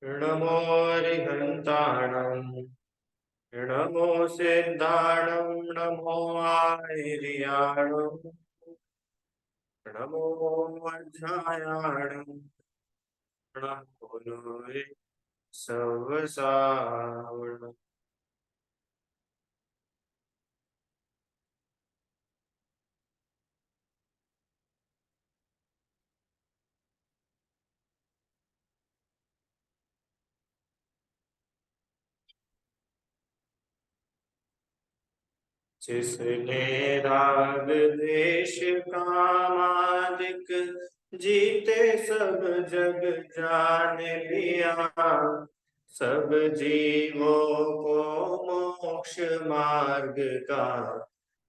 नमो रिहन्ताणम् नमो सिद्धाणम् नमो आर्याणम् नमो वज्रायाणम् नमो नूरे सवसावणम्। जिसने राग द्वेष कामादिक जीते सब जग जान लिया, सब जीवों को मोक्ष मार्ग का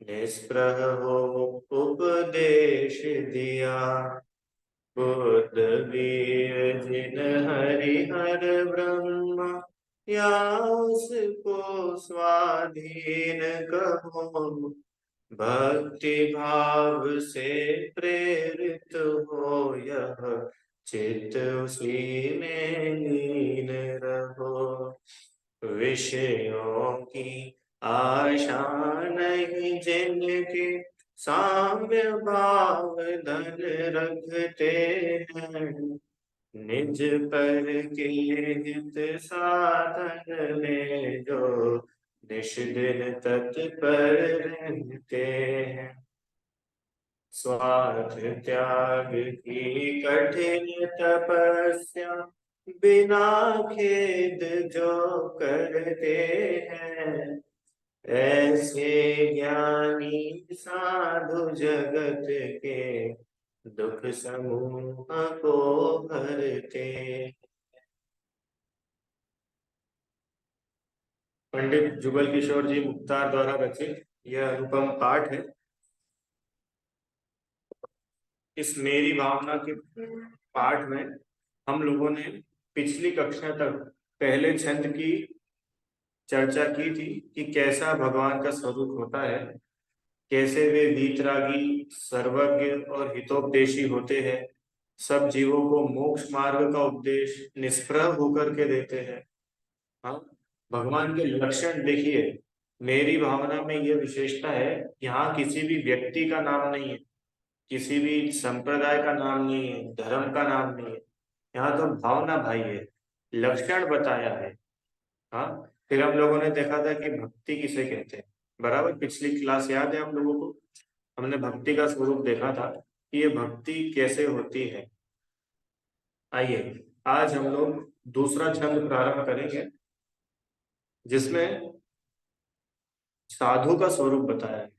निष्प्रह हो उपदेश दिया। बुद्ध वीर जिन हरिहर ब्रह्म या उसको स्वाधीन कहो, भक्ति भाव से प्रेरित हो यह चित्त उसी में लीन रहो। विषयों की आशा नहीं जिनके साम्य भाव धन रखते हैं, निज पर के हित साधन में जो निष दिन तत्पर रहते हैं। स्वार्थ त्याग की कठिन तपस्या बिना खेद जो करते हैं, ऐसे ज्ञानी साधु जगत के दुख समूह को भरते। पंडित जुगल किशोर जी मुख्तार द्वारा रचित यह अनुपम पाठ है। इस मेरी भावना के पाठ में हम लोगों ने पिछली कक्षा तक पहले छंद की चर्चा की थी कि कैसा भगवान का स्वरूप होता है, कैसे वे वीतरागी सर्वज्ञ और हितोपदेशी होते हैं, सब जीवों को मोक्ष मार्ग का उपदेश निष्प्रह होकर के देते हैं। हाँ, भगवान के लक्षण देखिए। मेरी भावना में यह विशेषता है, यहाँ किसी भी व्यक्ति का नाम नहीं है, किसी भी संप्रदाय का नाम नहीं है, धर्म का नाम नहीं है। यहाँ तो भावना भाई है, लक्षण बताया है। हाँ, फिर हम लोगों ने देखा था कि भक्ति किसे कहते हैं। बराबर पिछली क्लास याद है हम लोगों को, हमने भक्ति का स्वरूप देखा था कि ये भक्ति कैसे होती है। आइए आज हम लोग दूसरा छंद प्रारंभ करेंगे, जिसमें साधु का स्वरूप बताया है।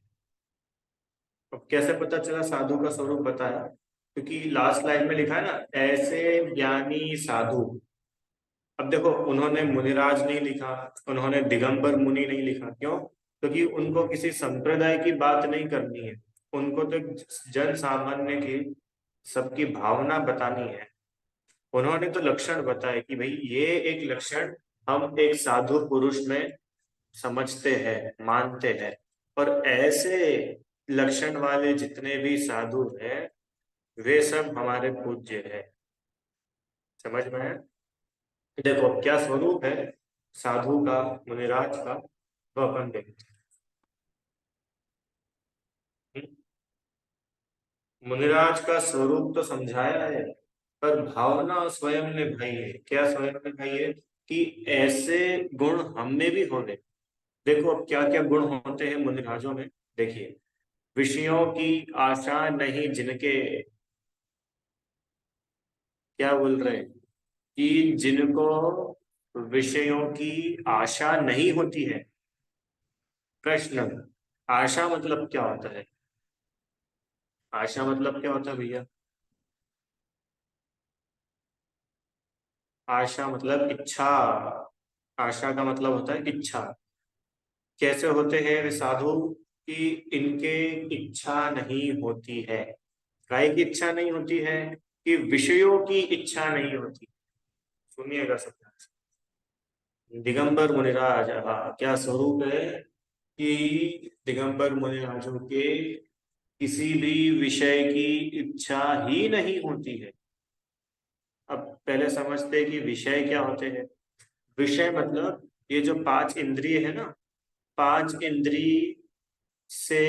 अब कैसे पता चला साधु का स्वरूप बताया? क्योंकि लास्ट लाइन में लिखा है ना, ऐसे ज्ञानी साधु। अब देखो, उन्होंने मुनिराज नहीं लिखा, उन्होंने दिगंबर मुनि नहीं लिखा। क्यों? क्योंकि उनको किसी संप्रदाय की बात नहीं करनी है, उनको तो जन सामान्य की सबकी भावना बतानी है। उन्होंने तो लक्षण बताए कि भाई ये एक लक्षण हम एक साधु पुरुष में समझते हैं, मानते हैं, और ऐसे लक्षण वाले जितने भी साधु हैं वे सब हमारे पूज्य है। समझ में है? देखो अब क्या स्वरूप है साधु का, मुनिराज का, वो अपन देखते हैं। मुनिराज का स्वरूप तो समझाया है, पर भावना स्वयं ने भाई है। क्या स्वयं ने भाई है? कि ऐसे गुण हम में भी होने। देखो अब क्या क्या गुण होते हैं मुनिराजों में, देखिए। विषयों की आशा नहीं जिनके, क्या बोल रहे हैं? कि जिनको विषयों की आशा नहीं होती है। प्रश्न, आशा मतलब क्या होता है? आशा मतलब क्या होता है भैया? आशा मतलब इच्छा। आशा का मतलब होता है इच्छा। कैसे होते हैं वे साधु? कि इनके इच्छा नहीं होती है। काय की इच्छा नहीं होती है? कि विषयों की इच्छा नहीं होती। सुनिएगा सब। दिगंबर मुनिराज, हाँ, क्या स्वरूप है कि दिगंबर मुनिराजों के किसी भी विषय की इच्छा ही नहीं होती है। अब पहले समझते हैं कि विषय क्या होते हैं। विषय मतलब ये जो पांच इंद्रिय है ना, पांच इंद्रिय से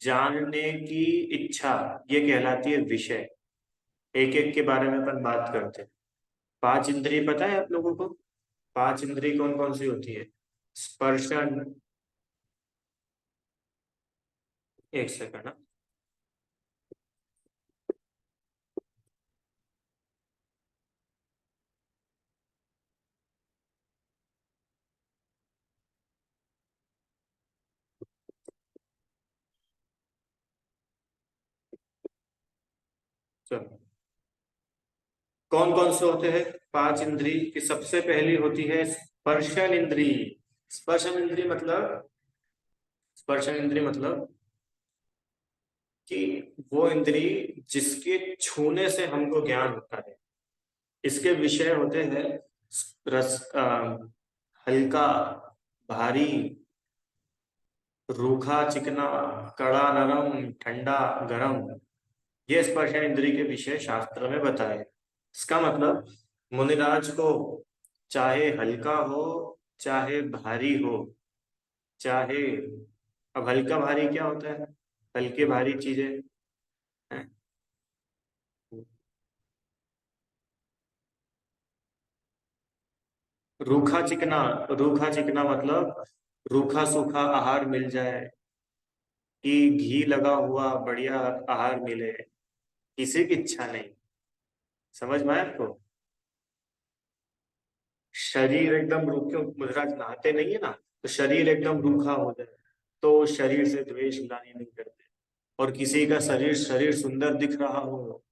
जानने की इच्छा, ये कहलाती है विषय। एक एक के बारे में अपन बात करते हैं। पांच इंद्रिय पता है आप लोगों को? पांच इंद्रिय कौन कौन सी होती है? स्पर्शन, एक सेकंड ना। चलो, कौन कौन से होते हैं पांच इंद्रिय की? सबसे पहली होती है स्पर्शन इंद्रिय। स्पर्शन इंद्रिय मतलब, स्पर्शन इंद्रिय मतलब कि वो इंद्रिय जिसके छूने से हमको ज्ञान होता है। इसके विषय होते हैं रस, हल्का, भारी, रूखा चिकना, कड़ा नरम, ठंडा गरम। ये स्पर्शन इंद्रिय के विषय शास्त्र में बताए। इसका मतलब मुनिराज को चाहे हल्का हो, चाहे भारी हो, चाहे, अब हल्का भारी क्या होता है? हल्के भारी चीजें हैं। रूखा चिकना, रूखा चिकना मतलब रूखा सूखा आहार मिल जाए, कि घी लगा हुआ बढ़िया आहार मिले, किसी की इच्छा नहीं। समझ में आया आपको? शरीर एकदम रूखे, मुद्रा नहाते नहीं है ना, तो शरीर एकदम रूखा हो जाए तो शरीर से द्वेष ग्लानि नहीं करते। और किसी का शरीर शरीर सुंदर दिख रहा हो,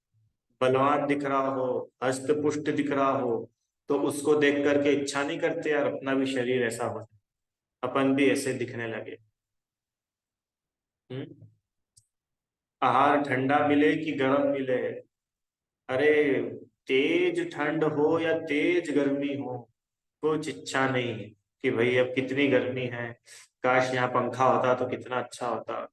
बलवान दिख रहा हो, हस्त पुष्ट दिख रहा हो, तो उसको देख करके इच्छा नहीं करते यार अपना भी शरीर ऐसा हो, अपन भी ऐसे दिखने लगे। हम्म। आहार ठंडा मिले कि गर्म मिले, अरे तेज ठंड हो या तेज गर्मी हो, कुछ इच्छा नहीं है कि भाई अब कितनी गर्मी है, काश यहाँ पंखा होता तो कितना अच्छा होता।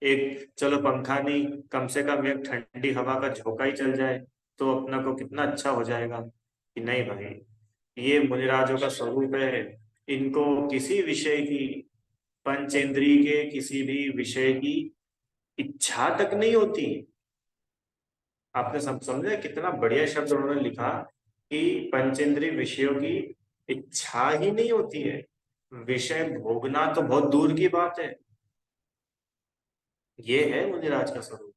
एक चलो पंखा नहीं, कम से कम एक ठंडी हवा का झोंका ही चल जाए तो अपना को कितना अच्छा हो जाएगा। कि नहीं भाई, ये मुनिराजों का स्वरूप है। इनको किसी विषय की, पंचेंद्रिय के किसी भी विषय की इच्छा तक नहीं होती। आपने समझे कितना बढ़िया शब्द उन्होंने लिखा कि पंचेंद्रिय विषयों की इच्छा ही नहीं होती है। विषय भोगना तो बहुत दूर की बात है। ये है मुनिराज का स्वरूप।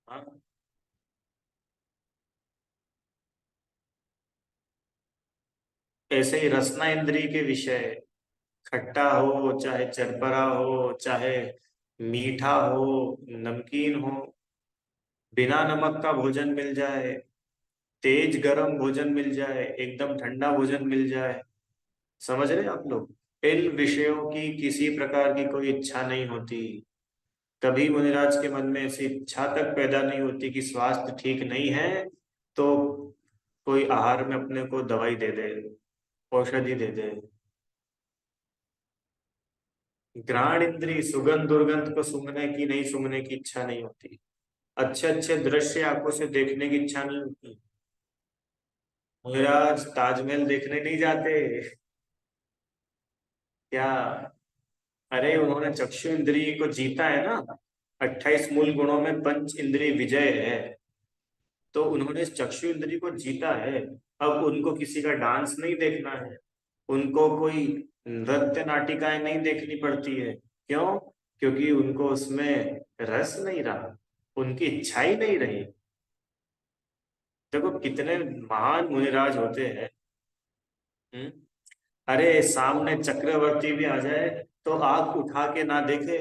हाँ, ऐसे ही रसना इंद्रिय के विषय, खट्टा हो चाहे चरपरा हो, चाहे मीठा हो, नमकीन हो, बिना नमक का भोजन मिल जाए, तेज गरम भोजन मिल जाए, एकदम ठंडा भोजन मिल जाए, समझ रहे हैं आप लोग? इन विषयों की किसी प्रकार की कोई इच्छा नहीं होती। कभी मुनिराज के मन में ऐसी इच्छा तक पैदा नहीं होती कि स्वास्थ्य ठीक नहीं है तो कोई आहार में अपने को दवाई दे दे, औषधि दे दे। घ्राण इंद्री सुगंध दुर्गंध को सूंघने की, नहीं सूंघने की इच्छा नहीं होती। अच्छे अच्छे दृश्य आंखों से देखने की इच्छा नहीं होती। मुनिराज ताजमहल देखने नहीं जाते क्या? अरे उन्होंने चक्षु इंद्रिय को जीता है ना। 28 मूल गुणों में पंच इंद्रिय विजय है, तो उन्होंने इस चक्षु इंद्रिय को जीता है। अब उनको किसी का डांस नहीं देखना है, उनको कोई नृत्य नाटिकाएं नहीं देखनी पड़ती है। क्यों? क्योंकि उनको उसमें रस नहीं रहा, उनकी इच्छा ही नहीं रही। देखो कितने महान मुनिराज होते हैं। हम्म। अरे सामने चक्रवर्ती भी आ जाए तो आंख उठा के ना देखे।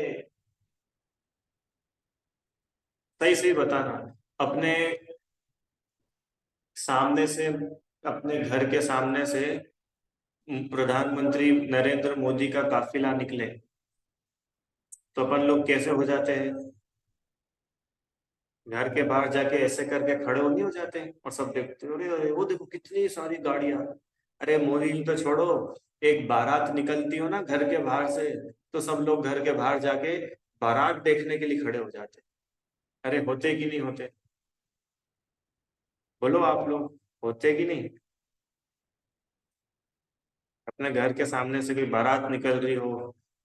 सही सही बताना। अपने सामने से, अपने घर के सामने से प्रधानमंत्री नरेंद्र मोदी का काफिला निकले तो अपन लोग कैसे हो जाते हैं? घर के बाहर जाके ऐसे करके खड़े हो नहीं हो जाते हैं और सब देखते हैं, अरे अरे वो देखो कितनी सारी गाड़ियां। अरे मोदी जी तो छोड़ो, एक बारात निकलती हो ना घर के बाहर से, तो सब लोग घर के बाहर जाके बारात देखने के लिए खड़े हो जाते हैं। अरे होते कि नहीं होते? बोलो आप लोग, होते कि नहीं? अपने घर के सामने से कोई बारात निकल रही हो,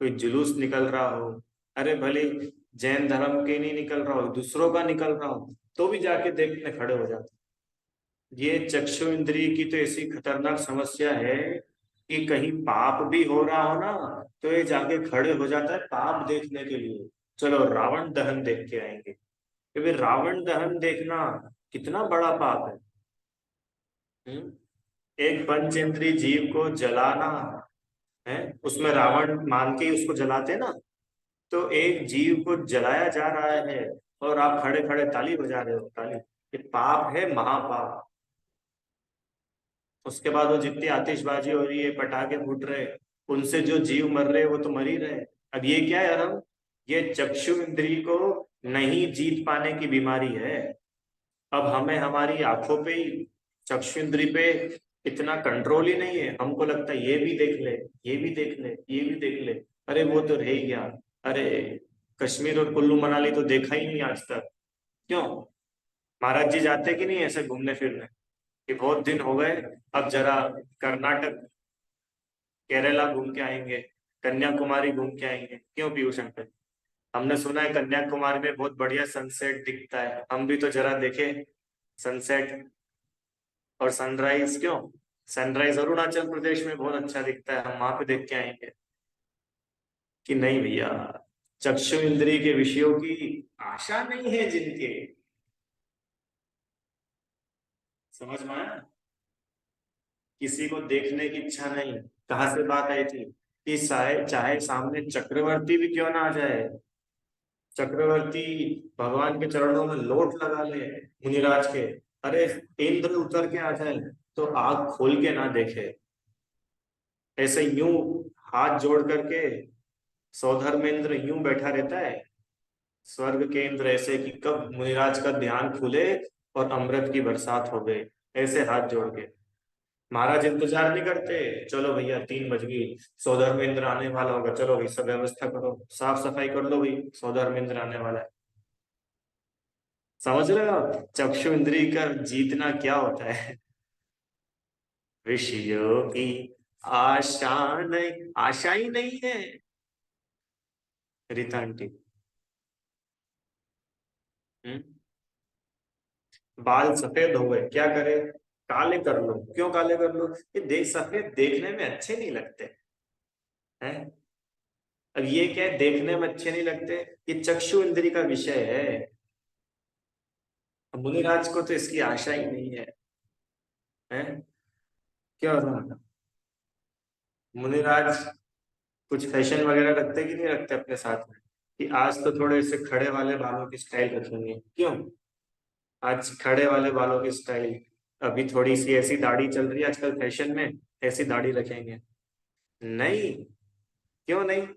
कोई जुलूस निकल रहा हो, अरे भले जैन धर्म के नहीं निकल रहा हो, दूसरों का निकल रहा हो, तो भी जाके देखने खड़े हो जाते। ये चक्षु इंद्रिय की तो ऐसी खतरनाक समस्या है कि कहीं पाप भी हो रहा हो ना, तो ये जाके खड़े हो जाता है पाप देखने के लिए। चलो रावण दहन देख के आएंगे, क्योंकि रावण दहन देखना कितना बड़ा पाप है। हम्म? एक पंचेंद्रिय जीव को जलाना है, उसमें रावण मान के ही उसको जलाते ना, तो एक जीव को जलाया जा रहा है और आप खड़े खड़े ताली बजा रहे हो, ताली! ये पाप है, महापाप। उसके बाद वो जितनी आतिशबाजी हो रही है, पटाखे फूट रहे, उनसे जो जीव मर रहे वो तो मर ही रहे। अब ये क्या है यार, हम ये चक्षु इंद्रिय को नहीं जीत पाने की बीमारी है। अब हमें हमारी आंखों पे ही, चक्षु इंद्रिय पे इतना कंट्रोल ही नहीं है। हमको लगता है ये भी देख ले, ये भी देख ले, ये भी देख ले, अरे वो तो रह ही गया। अरे कश्मीर और कुल्लू मनाली तो देखा ही नहीं आज तक। क्यों? महाराज जी जाते कि नहीं ऐसे घूमने फिरने कि बहुत दिन हो गए, अब जरा कर्नाटक, केरला घूम के आएंगे, कन्याकुमारी घूम के आएंगे। क्यों पीयूष अंकल? हमने सुना है कन्याकुमारी में बहुत बढ़िया सनसेट दिखता है, हम भी तो जरा देखें सनसेट और सनराइज। क्यों? सनराइज अरुणाचल प्रदेश में बहुत अच्छा दिखता है, हम वहां पे देख के आएंगे। कि नहीं भैया, चक्षु इंद्रिय के विषयों की आशा नहीं है जिनके, समझ में आया? किसी को देखने की इच्छा नहीं। कहाँ से बात आई थी कि चाहे चाहे सामने चक्रवर्ती भी क्यों ना आ जाए, चक्रवर्ती भगवान के चरणों में लोट लगा ले मुनिराज के, अरे इंद्र उतर के आ जाए तो आग खोल के ना देखे, ऐसे यूं हाथ जोड़ करके सौधर्मेंद्र यूं बैठा रहता है स्वर्ग के इंद्र ऐसे कि कब मुनिराज का ध्यान खुले और अमृत की बरसात हो गए, ऐसे हाथ जोड़ के। महाराज इंतजार नहीं करते, चलो भैया 3 बज गई, सौधर्मेंद्र आने वाला होगा, चलो भाई सब व्यवस्था करो, साफ सफाई कर लो भाई, सौधर्मेंद्र आने वाला है। समझ रहे हो आप? चक्षु इंद्रिय का जीतना क्या होता है? ऋषियों की आशा नहीं, आशा ही नहीं है। रीता आंटी। हम्म? बाल सफेद हो गए, क्या करे? काले कर लो। क्यों काले कर लो? ये सफेद देखने में अच्छे नहीं लगते हैं। अब ये क्या है, देखने में अच्छे नहीं लगते? ये चक्षु इंद्रिय का विषय है। अब मुनिराज को तो इसकी आशा ही नहीं है, हैं? क्या होता? मुनिराज कुछ फैशन वगैरह रखते कि नहीं रखते अपने साथ में, कि आज तो थोड़े से खड़े वाले बालों की स्टाइल रखेंगे? क्यों? आज खड़े वाले बालों की स्टाइल, अभी थोड़ी सी ऐसी दाढ़ी चल रही है आजकल फैशन में, ऐसी दाढ़ी रखेंगे? नहीं। क्यों नहीं?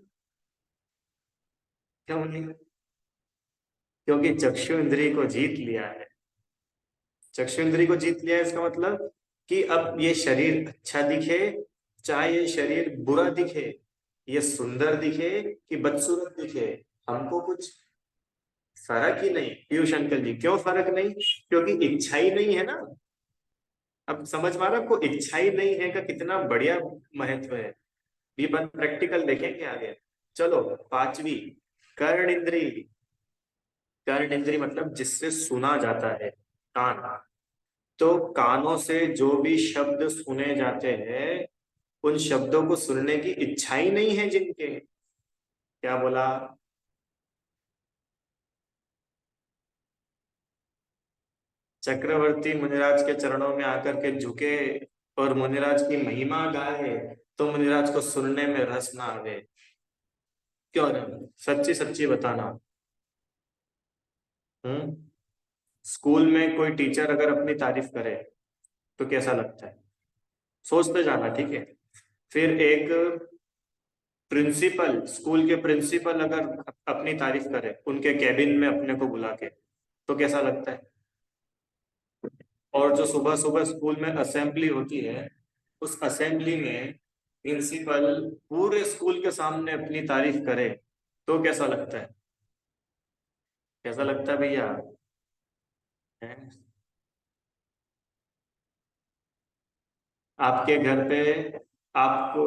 क्यों नहीं? क्योंकि चक्षु इंद्रिय को जीत लिया है। चक्षु इंद्रिय को जीत लिया है इसका मतलब कि अब ये शरीर अच्छा दिखे, चाहे ये शरीर बुरा दिखे, ये सुंदर दिखे कि बदसूरत दिखे, हमको कुछ फर्क ही नहीं। पीयूष अंकल जी, क्यों फर्क नहीं? क्योंकि इच्छा ही नहीं है ना। अब समझ पा रहे हो आपको, इच्छा ही नहीं है का कितना बढ़िया महत्व है। ये बात प्रैक्टिकल देखेंगे आगे। चलो, पांचवी, कर्ण इंद्री। कर्ण इंद्री मतलब जिससे सुना जाता है, कान। तो कानों से जो भी शब्द सुने जाते हैं, उन शब्दों को सुनने की इच्छा ही नहीं है जिनके। क्या बोला? चक्रवर्ती मुनिराज के चरणों में आकर के झुके और मुनिराज की महिमा गाए, तो मुनिराज को सुनने में रस ना आवे? क्यों नहीं? सच्ची सच्ची बताना। हम्म? स्कूल में कोई टीचर अगर अपनी तारीफ करे तो कैसा लगता है? सोचते जाना, ठीक है? फिर एक प्रिंसिपल, स्कूल के प्रिंसिपल अगर अपनी तारीफ करे उनके कैबिन में अपने को बुला के, तो कैसा लगता है? और जो सुबह सुबह स्कूल में असेंबली होती है, उस असेंबली में प्रिंसिपल पूरे स्कूल के सामने अपनी तारीफ करे, तो कैसा लगता है? कैसा लगता है भैया? हैं? आपके घर पे आपको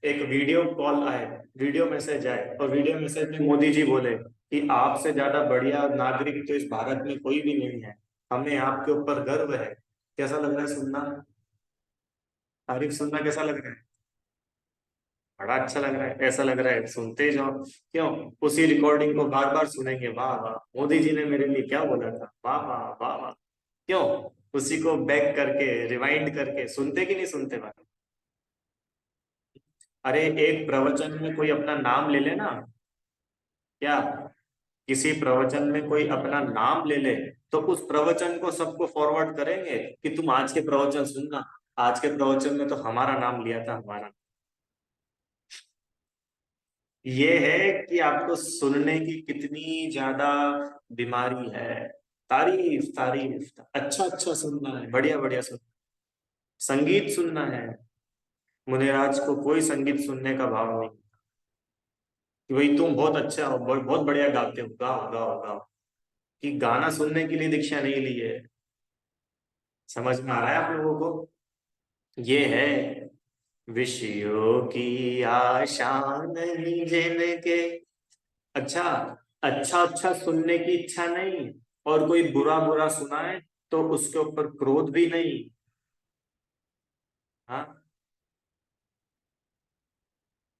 एक वीडियो कॉल आए, वीडियो मैसेज आए, और वीडियो मैसेज में मोदी जी बोले कि आपसे ज्यादा बढ़िया नागरिक तो इस भारत में कोई भी नहीं है, हमें आपके ऊपर गर्व है। कैसा लग रहा है सुनना? तारीफ सुनना कैसा लग रहा है? बड़ा अच्छा लग रहा है। ऐसा लग रहा है सुनते ही जाओ। क्यों? उसी रिकॉर्डिंग को बार बार सुनेंगे, वाह वाह मोदी जी ने मेरे लिए क्या बोला था, वाह वाह वाह वाह। क्यों? उसी को बैक करके, रिवाइंड करके सुनते कि नहीं सुनते बात? अरे एक प्रवचन में कोई अपना नाम ले लेना, क्या किसी प्रवचन में कोई अपना नाम ले ले, तो उस प्रवचन को सबको फॉरवर्ड करेंगे कि तुम आज के प्रवचन सुनना, आज के प्रवचन में तो हमारा नाम लिया था, हमारा। ये है कि आपको सुनने की कितनी ज्यादा बीमारी है। तारीफ तारीफ, अच्छा अच्छा सुनना है, बढ़िया बढ़िया सुन, संगीत सुनना है। मुनिराज को कोई संगीत सुनने का भाव नहीं कि भाई तुम बहुत अच्छा हो, बहुत बढ़िया गाते हो, गाओ गाओ गाओ। कि गाना सुनने के लिए दीक्षा नहीं ली है। समझ में आ रहा है आप लोगों को? ये है विषयों की आशा नहीं जिनके। अच्छा, अच्छा अच्छा सुनने की इच्छा नहीं, और कोई बुरा बुरा सुनाए तो उसके ऊपर क्रोध भी नहीं। हाँ,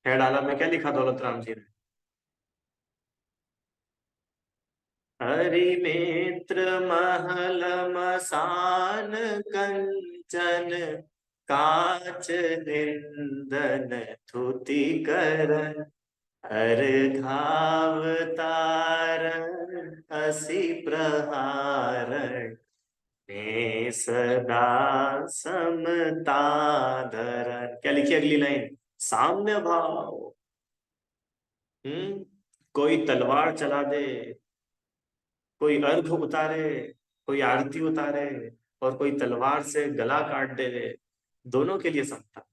खैर आलम में क्या लिखा दौलत राम जी ने? हरि नेत्र महल मसान कंचन, कांच निंदन थुति करन, हर घाव तारण हसी प्रहारण, ने सदा समता धरन। क्या लिखी अगली लाइन? साम्य भाव। हम्म, कोई तलवार चला दे, कोई अर्घ उतारे, कोई आरती उतारे, और कोई तलवार से गला काट दे, दोनों के लिए समता।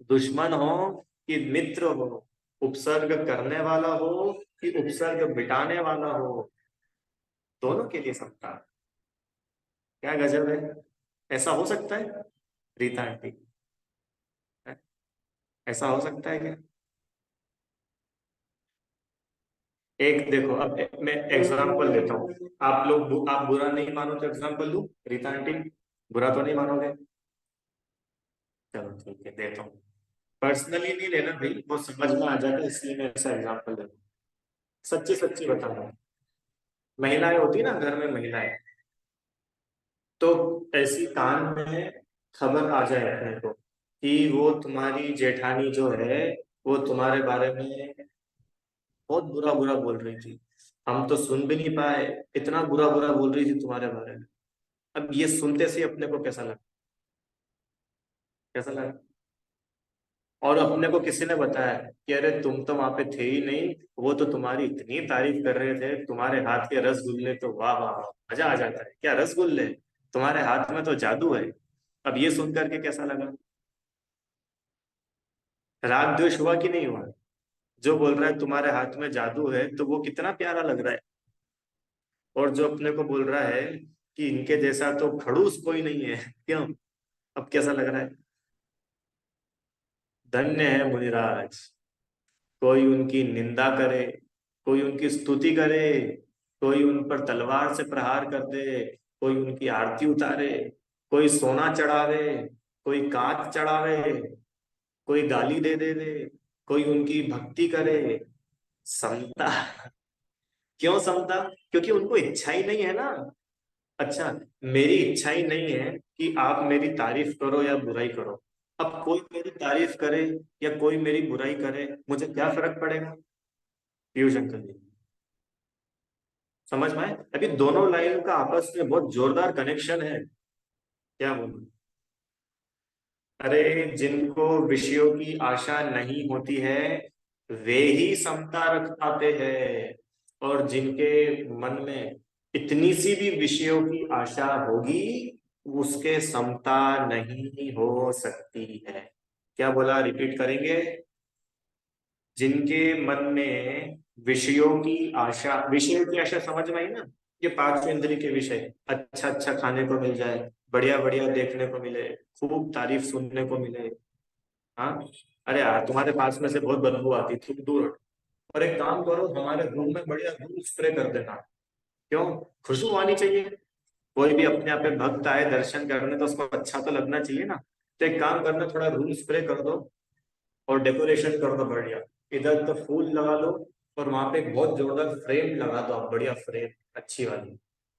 दुश्मन हो कि मित्र हो, उपसर्ग करने वाला हो कि उपसर्ग मिटाने वाला हो, दोनों के लिए समता। क्या गजब है! ऐसा हो सकता है रीता आंटी? ऐसा हो सकता है क्या? एक देखो, अब मैं एग्जांपल देता हूँ, आप लोग आप बुरा नहीं मानो तो एग्जांपल दूं रीता आंटी? बुरा तो नहीं मानोगे? चलो ठीक है, देता हूँ। पर्सनली नहीं लेना भाई, वो समझ में आ जाता है, इसलिए मैं ऐसा एग्जांपल देता हूँ। सच्ची सच्ची बताना। महिलाएं होती ना घर में, महिलाएं, तो ऐसी कान में खबर आ जाए अपने को कि वो तुम्हारी जेठानी जो है, वो तुम्हारे बारे में बहुत बुरा बुरा बोल रही थी, हम तो सुन भी नहीं पाए, इतना बुरा बुरा बोल रही थी तुम्हारे बारे में। अब ये सुनते से अपने को कैसा लगा? कैसा लगा? और अपने को किसी ने बताया कि अरे तुम तो वहां पे थे ही नहीं, वो तो तुम्हारी इतनी तारीफ कर रहे थे, तुम्हारे हाथ के रसगुल्ले तो वाह वाह वाह, मजा आ जाता है, क्या रसगुल्ले, तुम्हारे हाथ में तो जादू है। अब ये सुन करके कैसा लगा? राग द्वेष हुआ कि नहीं हुआ? जो बोल रहा है तुम्हारे हाथ में जादू है, तो वो कितना प्यारा लग रहा है। और जो अपने को बोल रहा है कि इनके जैसा तो खड़ूस कोई नहीं है, क्यों? अब कैसा लग रहा है? धन्य है मुनिराज। कोई उनकी निंदा करे, कोई उनकी स्तुति करे, कोई उन पर तलवार से प्रहार कर दे, कोई उनकी आरती उतारे, कोई सोना चढ़ावे, कोई कांच चढ़ावे, कोई गाली दे कोई उनकी भक्ति करे। समता। क्यों समता? क्योंकि उनको इच्छा ही नहीं है ना। अच्छा, मेरी इच्छा ही नहीं है कि आप मेरी तारीफ करो या बुराई करो। अब कोई मेरी तारीफ करे या कोई मेरी बुराई करे, मुझे क्या फर्क पड़ेगा? पीयूष अंकल जी, समझ में आए? अभी दोनों लाइन का आपस में बहुत जोरदार कनेक्शन है। क्या बोलूं? अरे जिनको विषयों की आशा नहीं होती है, वे ही समता रख पाते हैं, और जिनके मन में इतनी सी भी विषयों की आशा होगी, उसके समता नहीं हो सकती है। क्या बोला? रिपीट करेंगे। जिनके मन में विषयों की आशा, विषयों की आशा समझ में आई ना? ये पांचों इंद्रिय के विषय, अच्छा अच्छा खाने को मिल जाए, बढ़िया बढ़िया देखने को मिले, खूब तारीफ सुनने को मिले। हाँ, अरे यार तुम्हारे पास में से बहुत बदबू आती, तुम दूर हटो। और एक काम करो, हमारे रूम में बढ़िया रूम स्प्रे कर देना। क्यों? खुशबू आनी चाहिए। कोई भी अपने आप पे भक्त आए दर्शन करने तो उसको अच्छा तो लगना चाहिए ना। तो एक काम करना, थोड़ा रूम स्प्रे कर दो और डेकोरेशन कर दो बढ़िया। इधर तो फूल लगा लो, और वहां पे एक बहुत जोरदार फ्रेम लगा दो आप, बढ़िया फ्रेम अच्छी वाली।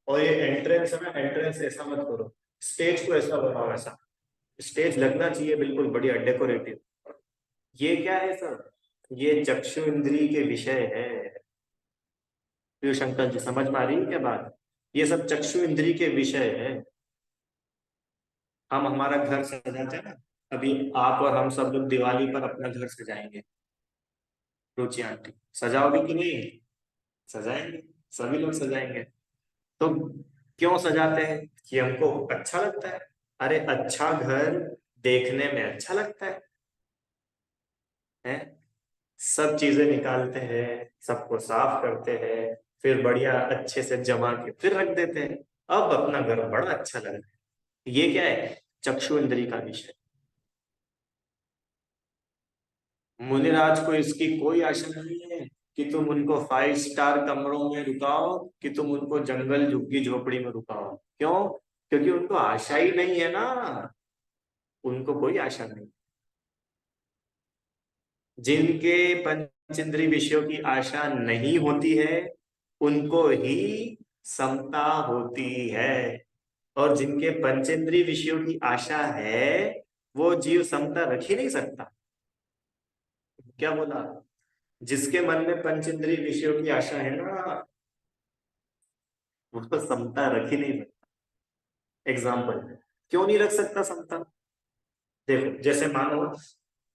और ये एंट्रेंस है ना, एंट्रेंस ऐसा मत करो, स्टेज को ऐसा बनाओ, ऐसा स्टेज लगना चाहिए बिल्कुल बढ़िया डेकोरेटिव। ये क्या है सर? ये चक्षु इंद्री के विषय है। शिव शंकर जी, समझ में आ रही है क्या बात? ये सब चक्षु इंद्री के विषय है। हम हमारा घर सजाते हैं ना, अभी आप और हम सब लोग दिवाली पर अपना घर सजाएंगे। रुचि आंटी, सजाओगे कि नहीं? सजाएंगे, सभी लोग सजाएंगे। तो क्यों सजाते हैं? कि हमको अच्छा लगता है। अरे अच्छा घर देखने में अच्छा लगता है? सब चीजें निकालते हैं, सबको साफ करते हैं, फिर बढ़िया अच्छे से जमा के फिर रख देते हैं। अब अपना घर बड़ा अच्छा लग रहा है। ये क्या है? चक्षु इंद्री का विषय। मुनिराज को इसकी कोई आशा नहीं है कि तुम उनको 5 स्टार कमरों में रुकाओ, कि तुम उनको जंगल झुग्गी झोपड़ी में रुकाओ। क्यों? क्योंकि उनको आशा ही नहीं है ना। उनको कोई आशा नहीं। जिनके पंचेंद्रिय विषयों की आशा नहीं होती है, उनको ही समता होती है। और जिनके पंचेंद्रिय विषयों की आशा है, वो जीव समता रख ही नहीं सकता। क्या बोला? जिसके मन में पंचेंद्रिय विषयों की आशा है ना, वो तो समता रख ही नहीं सकता। एग्जाम्पल, क्यों नहीं रख सकता समता? देखो, जैसे मानो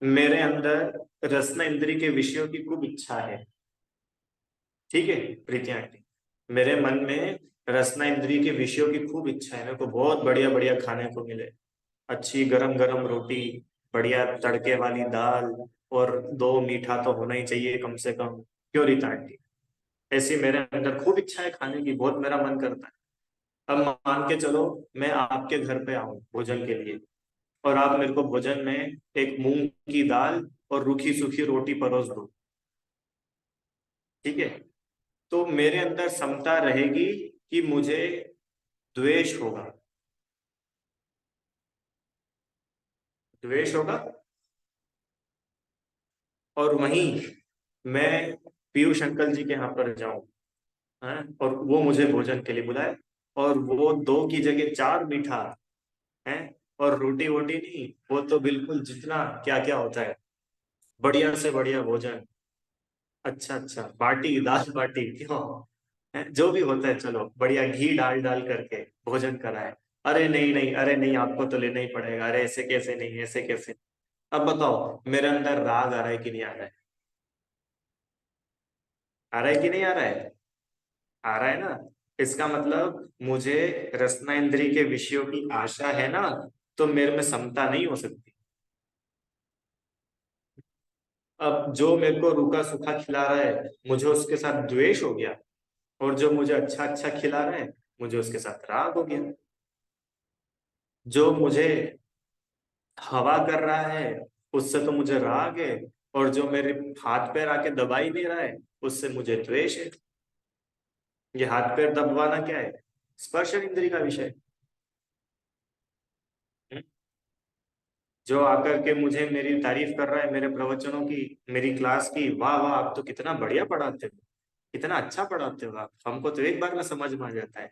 मेरे अंदर रसना इंद्री के विषयों की खूब इच्छा है। ठीक है प्रीति आंटी, मेरे मन में रसना इंद्री के विषयों की खूब इच्छा है, मेरे को बहुत बढ़िया बढ़िया खाने को मिले। अच्छी गरम गरम रोटी, बढ़िया तड़के वाली दाल, और दो मीठा तो होना ही चाहिए कम से कम। क्यों रीता आंटी? ऐसी मेरे अंदर खूब इच्छा है खाने की, बहुत मेरा मन करता है। अब मान के चलो, मैं आपके घर पे आऊं भोजन के लिए, और आप मेरे को भोजन में एक मूंग की दाल और रूखी सूखी रोटी परोस दो। ठीक है? तो मेरे अंदर समता रहेगी कि मुझे द्वेष होगा? द्वेष होगा। और वहीं मैं पीयूष अंकल जी के यहाँ पर जाऊं, हैं, और वो मुझे भोजन के लिए बुलाए, और वो 2 की जगह 4 मीठा है, और रोटी वोटी नहीं, वो तो बिल्कुल जितना क्या क्या होता है, बढ़िया से बढ़िया भोजन। अच्छा अच्छा, बाटी दाल बाटी क्यों? जो भी होता है, चलो बढ़िया घी डाल डाल करके भोजन कराए। अरे नहीं नहीं, अरे नहीं, आपको तो लेना ही पड़ेगा। अरे ऐसे कैसे नहीं, ऐसे कैसे? अब बताओ, मेरे अंदर राग आ रहा है कि नहीं आ रहा है? आ रहा है कि नहीं आ रहा है? आ रहा है ना। इसका मतलब मुझे रसना इंद्री के विषयों की आशा है ना, तो मेरे में समता नहीं हो सकती। अब जो मेरे को रूखा सूखा खिला रहा है, मुझे उसके साथ द्वेष हो गया, और जो मुझे अच्छा अच्छा खिला रहा है, मुझे उसके साथ राग हो गया। जो मुझे हवा कर रहा है, उससे तो मुझे राग है, और जो मेरे हाथ पैर आके दबा ही नहीं रहा है, उससे मुझे द्वेष है। ये हाथ पैर दबवाना क्या है? स्पर्श इंद्री का विषय। हम्म? जो आकर के मुझे मेरी तारीफ कर रहा है, मेरे प्रवचनों की, मेरी क्लास की, वाह वाह आप तो कितना बढ़िया पढ़ाते हो, कितना अच्छा पढ़ाते हो आप, हमको तो एक बार में समझ में आ जाता है।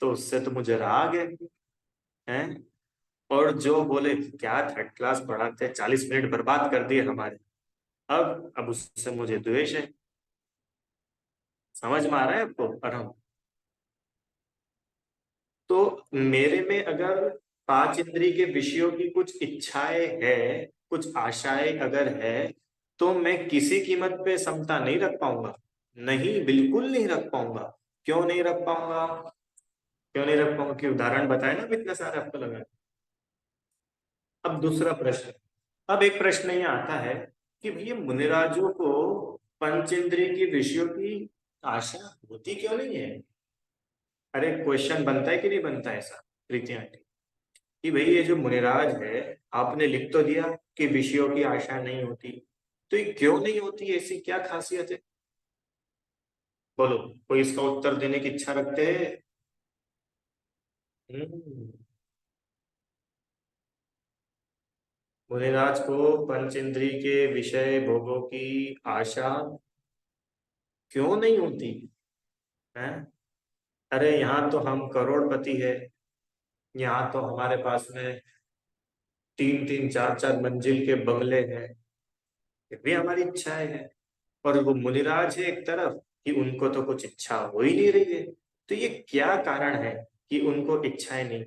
तो उससे तो मुझे राग है? और जो बोले क्या थर्ड क्लास पढ़ाते हैं, 40 मिनट बर्बाद कर दिए हमारे, अब उससे मुझे द्वेष है। समझ में आ रहा है आपको? और हम, तो मेरे में अगर 5 इंद्रिय के विषयों की कुछ इच्छाएं है, कुछ आशाएं अगर है, तो मैं किसी कीमत पे समता नहीं रख पाऊंगा। नहीं, बिल्कुल नहीं रख पाऊंगा। क्यों नहीं रख पाऊंगा? क्यों नहीं रख पाऊंगा? कि उदाहरण बताए ना, अब इतने सारे आपको लगा। अब दूसरा प्रश्न, अब एक प्रश्न ये आता है कि भैया मुनिराजों को पंचेंद्रिय के विषयों की आशा होती क्यों नहीं है? अरे क्वेश्चन बनता है कि नहीं बनता है ऐसा? प्रीति आंटी, कि भाई ये जो मुनिराज है, आपने लिख तो दिया कि विषयों की आशा नहीं होती, तो ये क्यों नहीं होती, ऐसी क्या खासियत है? बोलो, कोई इसका उत्तर देने की इच्छा रखते हैं? हम्म, मुनिराज को पंच इंद्रिय के विषय भोगों की आशा क्यों नहीं होती है? अरे यहाँ तो हम करोड़पति है, यहाँ तो हमारे पास में 3-3 4-4 मंजिल के बंगले हैं, फिर भी हमारी इच्छाएं हैं। और वो मुनिराज है एक तरफ, कि उनको तो कुछ इच्छा हो ही नहीं रही है। तो ये क्या कारण है कि उनको इच्छाएं नहीं,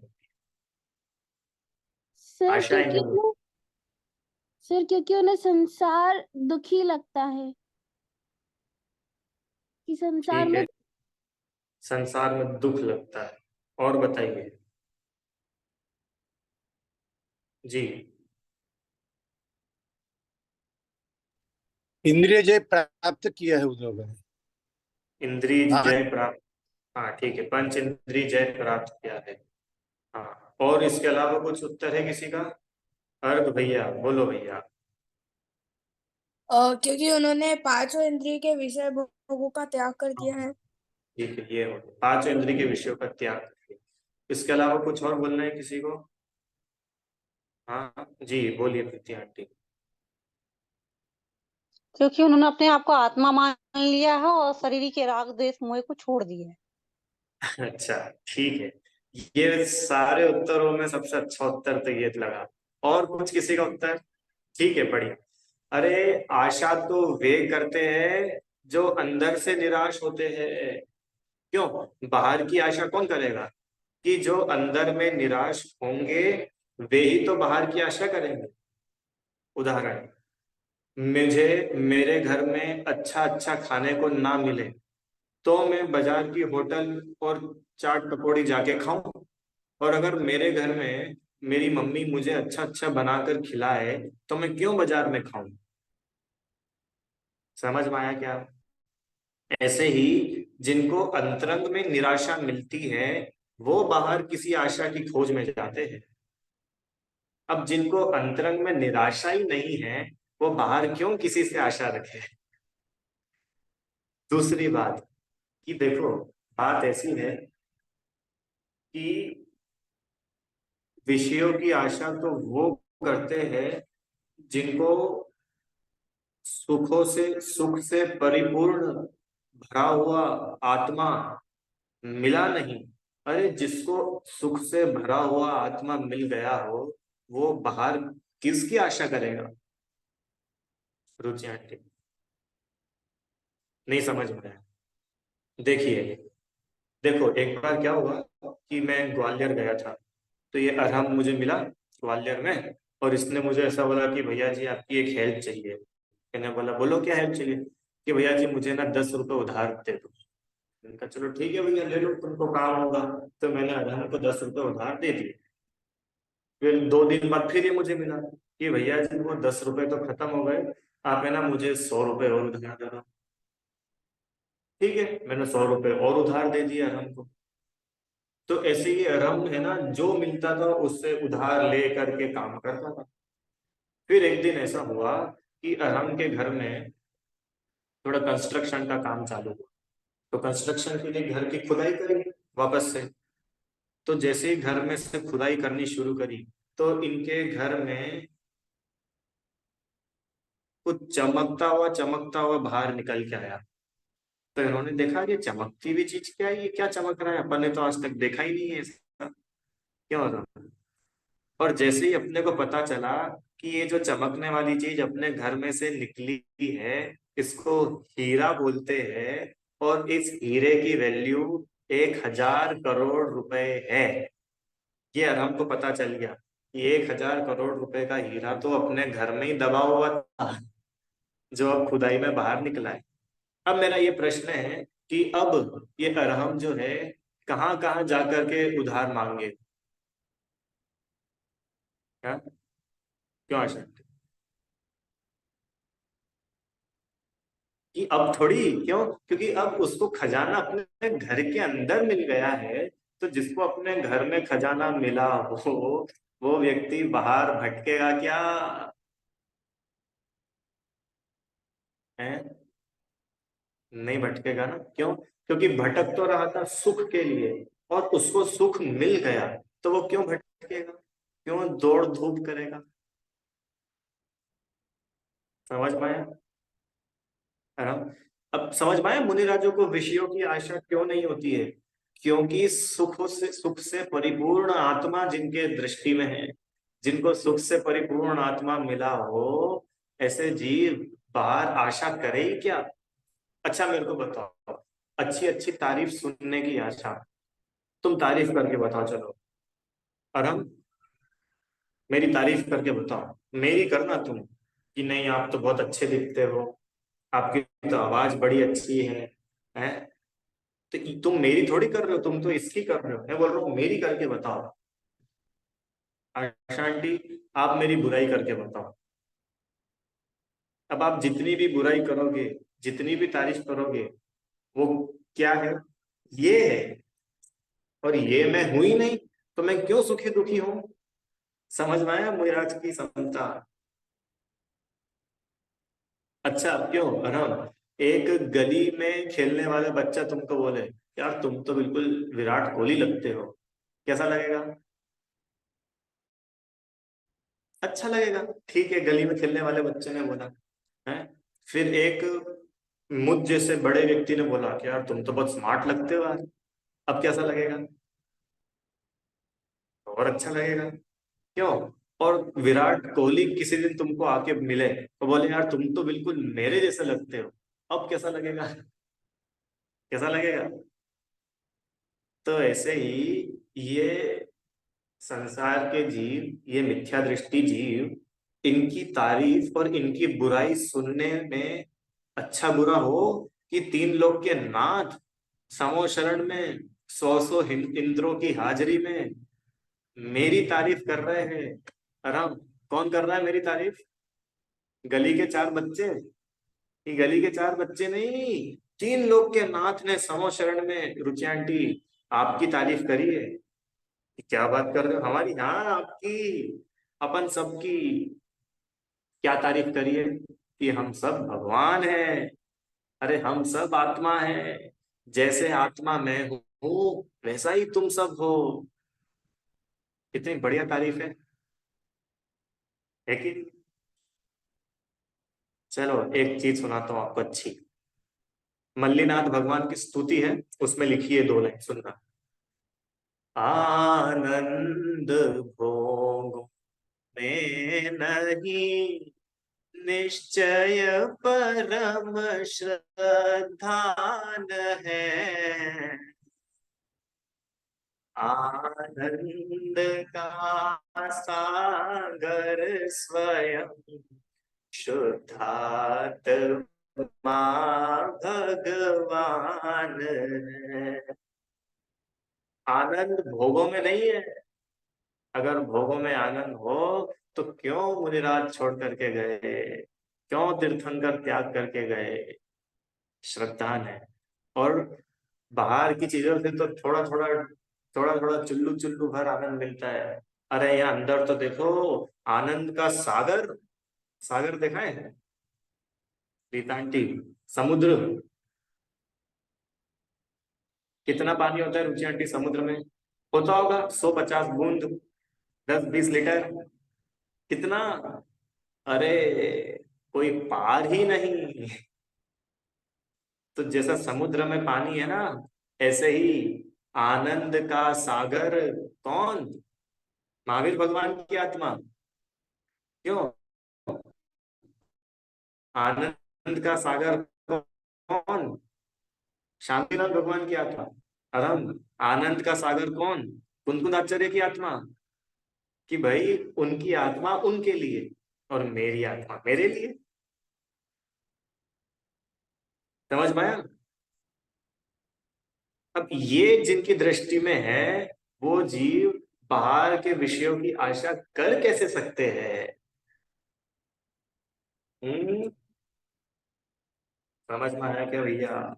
सर आशाएं क्योंकि नहीं? उन्हें सर क्योंकि उन्हें संसार दुखी लगता है, कि संसार ठीक में। है, संसार में दुख लगता है। और बताइए जी। इंद्रिय जय प्राप्त किया है उन लोगों ने। इंद्रिय हाँ, जय प्राप्त, हाँ ठीक है, पंच इंद्रिय जय प्राप्त किया है। हाँ, और इसके अलावा कुछ उत्तर है किसी का? अर्घ भैया, बोलो भैया। क्योंकि उन्होंने पांचों इंद्रिय के विषय भोगों का त्याग कर दिया है। ठीक है, ये हो पांचों इंद्रिय के विषयों का त्याग करके। इसके अलावा कुछ और बोलना है किसी को? हाँ जी, बोलिए प्रीति आंटी। क्योंकि उन्होंने अपने आप को आत्मा मान लिया है और शरीर के राग द्वेष मोह को छोड़ दिया है। अच्छा, ठीक है, ये सारे उत्तरों में सबसे अच्छा उत्तर तो ये लगा। और कुछ किसी का उत्तर? ठीक है, बढ़िया। अरे आशा तो वे करते हैं जो अंदर से निराश होते हैं। क्यों? बाहर की आशा कौन करेगा? कि जो अंदर में निराश होंगे, वे ही तो बाहर की आशा करेंगे। उदाहरण, मुझे मेरे घर में अच्छा अच्छा खाने को ना मिले, तो मैं बाजार की होटल और चाट पकौड़ी जाके खाऊं। और अगर मेरे घर में मेरी मम्मी मुझे अच्छा अच्छा बनाकर खिलाए, तो मैं क्यों बाजार में खाऊं? समझ में आया क्या? ऐसे ही जिनको अंतरंग में निराशा मिलती है, वो बाहर किसी आशा की खोज में जाते हैं। अब जिनको अंतरंग में निराशा ही नहीं है, वो बाहर क्यों किसी से आशा रखे? दूसरी बात, कि देखो, बात ऐसी है कि विषयों की आशा तो वो करते हैं जिनको सुख से परिपूर्ण भरा हुआ आत्मा मिला नहीं। अरे जिसको सुख से भरा हुआ आत्मा मिल गया हो, वो बाहर किसकी आशा करेगा? रुचि आंटी, नहीं समझ में आया? देखिए, देखो एक बार क्या हुआ कि मैं ग्वालियर गया था, तो ये अरहम मुझे मिला ग्वालियर में, और इसने मुझे ऐसा बोला कि भैया जी आपकी एक हेल्प चाहिए। मैंने बोला बोलो क्या हेल्प चाहिए? कि भैया जी मुझे ना 10 रुपए उधार दे दो। मैंने कहा चलो ठीक है भैया, ले लो, तुमको काम होगा। तो मैंने अरहम को 10 रुपए उधार दे दिए। फिर 2 दिन बाद फिर ये मुझे मिला कि भैया जी वो 10 रुपए तो खत्म हो गए, आप है ना मुझे 100 रुपए और उधार दे दो। ठीक है, मैंने 100 रुपए और उधार दे दिया अरहम को। तो ऐसे ही अरहम है ना, जो मिलता था उससे उधार ले करके काम करता था। फिर एक दिन ऐसा हुआ कि अरहम के घर में थोड़ा कंस्ट्रक्शन का काम चालू हुआ, तो कंस्ट्रक्शन के लिए घर की खुदाई करी वापस से। तो जैसे ही घर में से खुदाई करनी शुरू करी, तो इनके घर में कुछ चमकता हुआ बाहर निकल के आया। तो इन्होंने देखा ये चमकती हुई चीज क्या है, ये क्या चमक रहा है, अपन ने तो आज तक देखा ही नहीं है ऐसा, क्या हो रहा है? और जैसे ही अपने को पता चला कि ये जो चमकने वाली चीज अपने घर में से निकली है, इसको हीरा बोलते हैं, और इस हीरे की वैल्यू 1,000 करोड़ रुपए है। ये अरहम को पता चल गया कि 1,000 करोड़ रुपए का हीरा तो अपने घर में ही दबा हुआ था, जो अब खुदाई में बाहर निकला है। अब मेरा ये प्रश्न है कि अब ये अरहम जो है, कहाँ कहाँ जाकर के उधार मांगे? क्या? क्यों आशा? कि अब थोड़ी, क्यों? क्योंकि अब उसको खजाना अपने घर के अंदर मिल गया है, तो जिसको अपने घर में खजाना मिला हो वो व्यक्ति बाहर भटकेगा क्या? है? नहीं भटकेगा ना। क्यों? क्योंकि भटक तो रहा था सुख के लिए और उसको सुख मिल गया, तो वो क्यों भटकेगा, क्यों दौड़ धूप करेगा? समझ पाए? है ना? अब समझ पाए मुनिराजों को विषयों की आशा क्यों नहीं होती है? क्योंकि सुख से परिपूर्ण आत्मा जिनके दृष्टि में है, जिनको सुख से परिपूर्ण आत्मा मिला हो, ऐसे जीव बाहर आशा करे ही क्या? अच्छा मेरे को बताओ, अच्छी अच्छी तारीफ सुनने की आशा, तुम तारीफ करके बताओ चलो। और हम, मेरी तारीफ करके बताओ, मेरी करना तुम, कि नहीं आप तो बहुत अच्छे दिखते हो, आपकी तो आवाज बड़ी अच्छी है? तो तुम मेरी थोड़ी कर रहे हो, तुम तो इसकी कर रहे हो। मैं बोल रहा हूँ मेरी करके बताओ। आशा आंटी, आप मेरी बुराई करके बताओ। अब आप जितनी भी बुराई करोगे, जितनी भी तारीफ करोगे, वो क्या है? ये है। और ये मैं हूं ही नहीं, तो मैं क्यों सुखी दुखी हूं? समझ में आया मुराद की समझता? अच्छा क्यों अरम, एक गली में खेलने वाला बच्चा तुमको बोले यार तुम तो बिल्कुल विराट कोहली लगते हो, कैसा लगेगा? अच्छा लगेगा। ठीक है, गली में खेलने वाले बच्चे ने बोला है। फिर एक मुझ जैसे बड़े व्यक्ति ने बोला कि यार तुम तो बहुत स्मार्ट लगते हो यार, अब कैसा लगेगा? और अच्छा लगेगा। क्यों? और विराट कोहली किसी दिन तुमको आके मिले तो बोले यार तुम तो बिल्कुल मेरे जैसे लगते हो, अब कैसा लगेगा? कैसा लगेगा? तो ऐसे ही ये संसार के जीव, ये मिथ्या दृष्टि जीव, इनकी तारीफ और इनकी बुराई सुनने में अच्छा बुरा हो कि तीन लोग के नाथ समो शरण में सौ सौ इंद्रों की हाजिरी में मेरी तारीफ कर रहे हैं। आराम, कौन कर रहा है मेरी तारीफ? गली के चार बच्चे? ये गली के चार बच्चे नहीं, तीन लोग के नाथ ने समो शरण में रुचि आंटी आपकी तारीफ करी है। क्या बात कर रहे हो हमारी? हाँ आपकी, अपन सबकी। क्या तारीफ करी है? कि हम सब भगवान हैं। अरे हम सब आत्मा है, जैसे आत्मा मैं हूं वैसा ही तुम सब हो। कितनी बढ़िया तारीफ है कि? चलो एक चीज सुनाता हूँ आपको अच्छी। मल्लीनाथ भगवान की स्तुति है, उसमें लिखी है दो लाइन, सुनना। आनंद भोग में नहीं निश्चय परम श्रद्धान है। आनंद का सागर स्वयं शुद्धात्मा भगवान है। आनंद भोगों में नहीं है। अगर भोगों में आनंद हो तो क्यों मुनिराज छोड़ करके गए, क्यों तीर्थंकर त्याग करके गए? श्रद्धान है। और बाहर की चीजों से तो थोड़ा थोड़ा चुल्लू चुल्लू भर आनंद मिलता है। अरे यहाँ अंदर तो देखो, आनंद का सागर। सागर देखा है रीता आंटी? समुद्र। कितना पानी होता है रुचि आंटी समुद्र में? होता होगा 150 बूंद, 10-20 लीटर। कितना? अरे कोई पार ही नहीं। तो जैसा समुद्र में पानी है ना, ऐसे ही आनंद का सागर कौन? महावीर भगवान की आत्मा। क्यों? आनंद का सागर कौन? शांतिनाथ भगवान की आत्मा। अरम, आनंद का सागर कौन? कुंदकुंद आचार्य की आत्मा। कि भाई उनकी आत्मा उनके लिए और मेरी आत्मा मेरे लिए। समझ पाया? अब ये जिनकी दृष्टि में है, वो जीव बाहर के विषयों की आशा कर कैसे सकते हैं? हम्म, समझ में आया क्या भैया?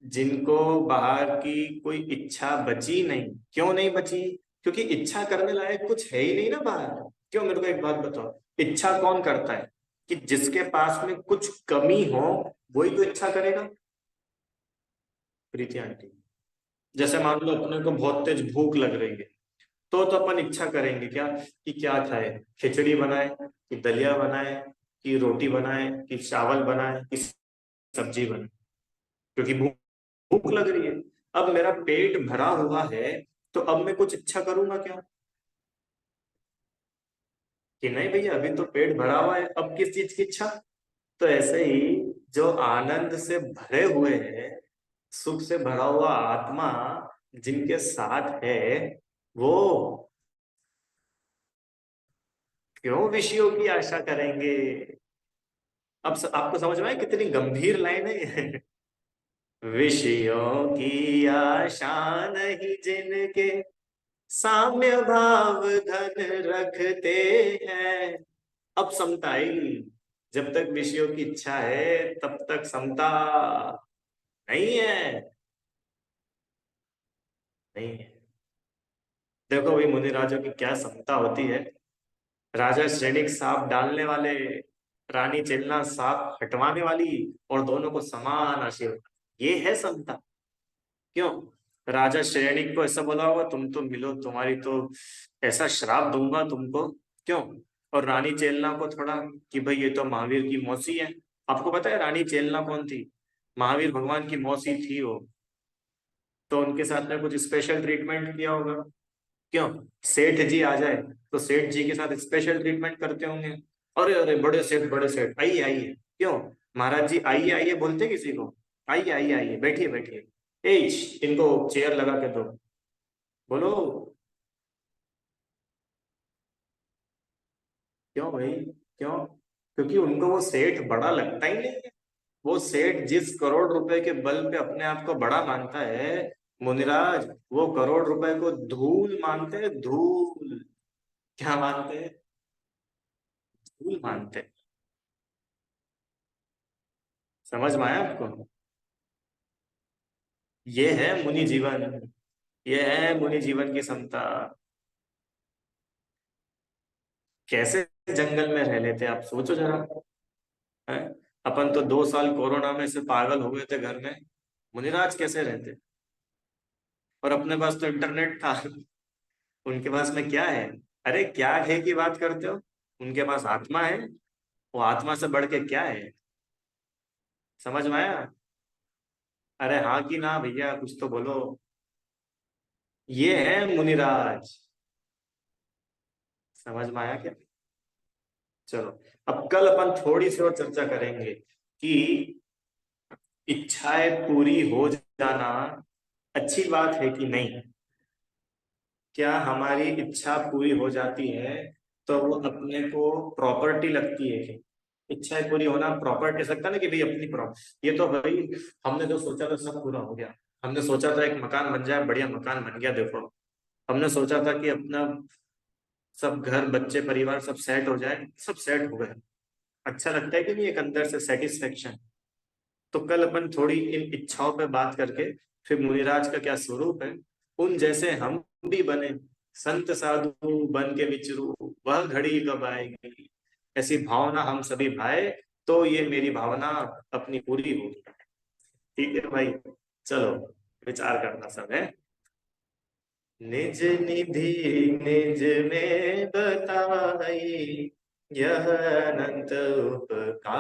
जिनको बाहर की कोई इच्छा बची नहीं। क्यों नहीं बची? क्योंकि इच्छा करने लायक कुछ है ही नहीं ना बाहर। क्यों? मेरे को एक बात बताओ, इच्छा कौन करता है? कि जिसके पास में कुछ कमी हो वही तो इच्छा करेगा। प्रीति आंटी, जैसे मान लो अपने को बहुत तेज भूख लग रही है, तो अपन इच्छा करेंगे क्या कि क्या खाए, खिचड़ी बनाए कि दलिया बनाए कि रोटी बनाए कि चावल बनाए कि सब्जी बनाए, क्योंकि भूख भूख लग रही है। अब मेरा पेट भरा हुआ है तो अब मैं कुछ इच्छा करूंगा क्या कि नहीं भैया अभी तो पेट भरा हुआ है, अब किस चीज की इच्छा? तो ऐसे ही जो आनंद से भरे हुए हैं, सुख से भरा हुआ आत्मा जिनके साथ है, वो क्यों विषयों की आशा करेंगे? अब आपको समझ में आया कितनी गंभीर लाइन है ये? विषयों की आशा नहीं जिनके साम्य भाव धन रखते हैं। अब समता आएगी। जब तक विषयों की इच्छा है तब तक समता नहीं है। नहीं है। देखो भाई मुनि राजों की क्या समता होती है। राजा श्रेणिक सांप डालने वाले, रानी चेलना सांप हटवाने वाली, और दोनों को समान आशीर्वाद, ये है समता। क्यों? राजा श्रेणिक को ऐसा बोला होगा तुम तो मिलो, तुम्हारी तो ऐसा श्राप दूंगा तुमको। क्यों? और रानी चेलना को थोड़ा कि भाई ये तो महावीर की मौसी है। आपको पता है रानी चेलना कौन थी? महावीर भगवान की मौसी थी वो। तो उनके साथ में कुछ स्पेशल ट्रीटमेंट किया होगा। क्यों? सेठ जी आ जाए तो सेठ जी के साथ स्पेशल ट्रीटमेंट करते होंगे। अरे अरे बड़े सेठ, बड़े सेठ, आइए आइए। क्यों? महाराज जी आइए आइए बोलते किसी को? आइए आइए आइए, बैठिए बैठिए, इनको चेयर लगा के दो, बोलो। क्यों भाई? क्यों? क्योंकि उनको वो सेठ बड़ा लगता ही नहीं है। वो सेठ जिस करोड़ रुपए के बल पे अपने आप को बड़ा मानता है, मुनिराज, वो करोड़ रुपए को धूल मानते हैं, धूल। क्या मानते हैं? धूल मानते हैं। समझ में आया आपको? ये है मुनि जीवन, ये है मुनि जीवन की समता। कैसे जंगल में रह लेते आप सोचो जरा। हैं? अपन तो 2 साल कोरोना में से पागल हो गए थे घर में। मुनिराज कैसे रहते? और अपने पास तो इंटरनेट था। उनके पास में क्या है? अरे क्या है की बात करते हो? उनके पास आत्मा है। वो आत्मा से बढ़ के क्या है? समझ में आया? अरे हाँ कि ना भैया, कुछ तो बोलो। ये है मुनिराज। समझ में आया क्या? चलो, अब कल अपन थोड़ी सी और चर्चा करेंगे कि इच्छाएं पूरी हो जाना अच्छी बात है कि नहीं। क्या हमारी इच्छा पूरी हो जाती है तो वो अपने को प्रॉपर्टी लगती है? कि इच्छाएं पूरी होना प्रॉपर्टी सकता ना कि भाई अपनी प्रॉपर्टी, ये तो भाई हमने जो सोचा था सब पूरा हो गया। हमने सोचा था एक मकान बन जाए, बढ़िया मकान बन गया, देखो। हमने सोचा था कि अपना सब घर बच्चे परिवार सब सेट हो जाए, सब सेट हो गए। अच्छा लगता है कि नहीं एक अंदर से सेटिस्फेक्शन? तो कल अपन थोड़ी इन इच्छाओं पे बात करके फिर मुनिराज का क्या स्वरूप है, उन जैसे हम भी बने, संत साधु बन के विचरू, वह घड़ी कब आएगी, ऐसी भावना हम सभी भाए तो ये मेरी भावना अपनी पूरी होगी। ठीक है भाई, चलो विचार करना सब है। निज निधि निज में बताई, यह अनंत उपकार।